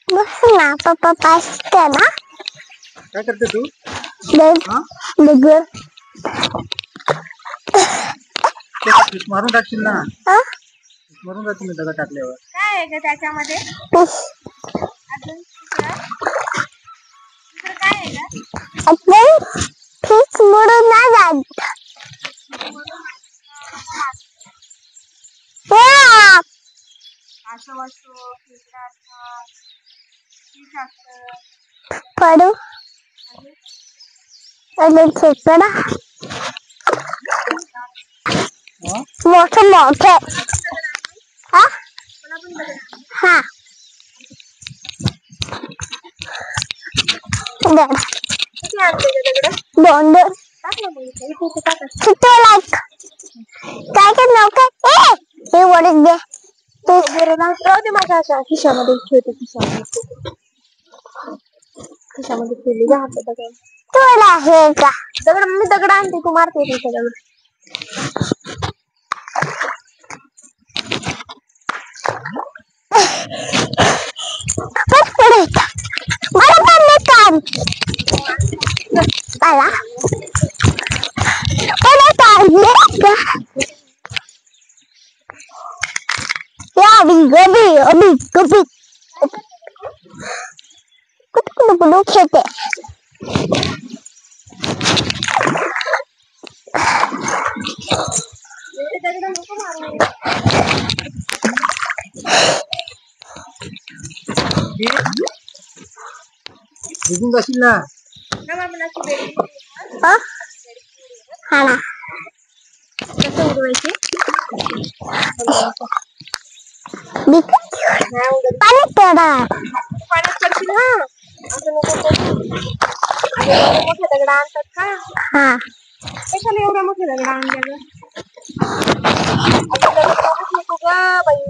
बस ना पप्पा पाचते ना. काय करते तू? दगड मारून टाकशील ना. मारून जातील दगड टाकल्यावर. काय आहे ग त्याच्यामध्ये? अजून दुसरं काय आहे ग? आपण फिश मोडून नाही जात. असं वाटतो खेकडा असतात, फिश असतं. पडू आणि खेकडा मोठे मोठे. हा हा किती आणते ग दगड? दोन दोन टाक ना मग इथे इथे टाक. किती लाईक काय काय नव्हतं. हे वडील दे राहू दे माझ्या अशा खिशामध्ये ठेवते. खिशामध्ये ठेवली जा हात दगड. तुला हे का दगड मी दगड आणते तू मारते तिथे दगड. मला पण काम मला या अभी अभी कभी कुछ खेते दगड नको मारू. भिजून जाशील ना. हा ना कसं उडवायचे? पाणी पडा पाण्यात पडशील ना. असं नको करू. एवढे मोठे दगड आणतात का? हा कशाला एवढ्या मोठे दगड आणले ग? दगड बघूच नको ग बाई.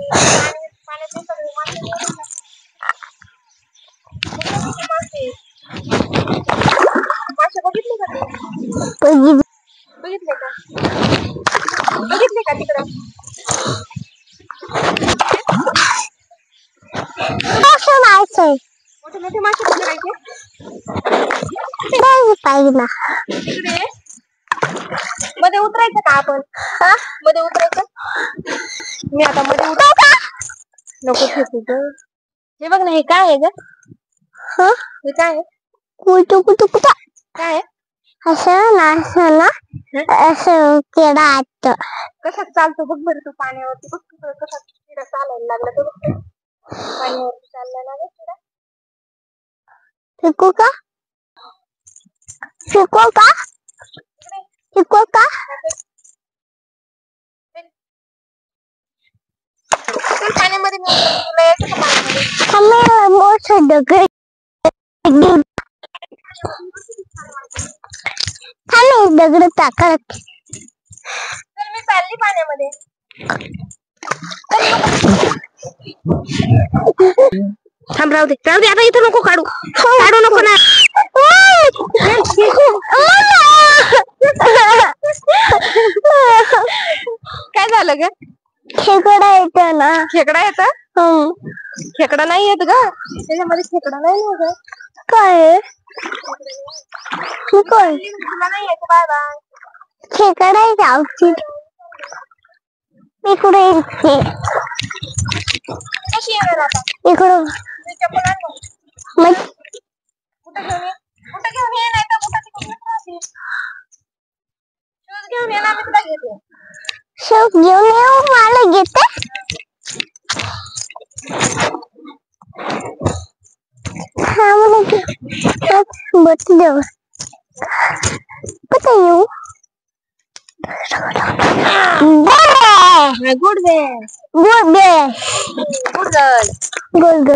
पाण्यात सगळे मासे मासे बघितले का तू? बघितले का? बघितले का तिकडं? मोठे मोठे मासे पकडायचे. पाहिजे ना तिकडे मध्ये उतरायचं का आपण? मध्ये उतरायचं. मी आता मध्ये उतर. नको खेचू ग. हे बघ ना हे काय आहे ग? हे काय आहे? कुठं कुठं कुठं काय आहे? असं ना असं ना असं किडा असतं. कशात चालतो बघ बरं तू पाण्यावरती. बघ तू कशात किडा चालायला लागला तर. पाण्यावरती चालला ना ग किडा. शिकू का शिकू का शिकू का चल पाण्यामध्ये तुला यायचं का पाण्यामध्ये? हमें मोठं दगड हमें दगड टाकत. चल मी चालली पाण्यामध्ये. थांब राहू दे आता इथं नको काढू. काढू नको ना. काय झालं ग? खेकडा येतो ना. खेकडा येतं? खेकडा नाही येत ग. त्याच्यामध्ये खेकडा नाही ना ग. काय तुला नाही येत. Bye bye. खेकडा आहे इकडे कशी येणार आता? इकडं चप्पल आण मग कुठं घेऊन ये नाही तर कुठं तिकडून राहते. शूज घेऊन ये ना मी तुला घेते. शूज घेऊन येऊ मला घेते. हा मला बट देऊ कुठे येऊ. Good day. Good day good girl. Good girl.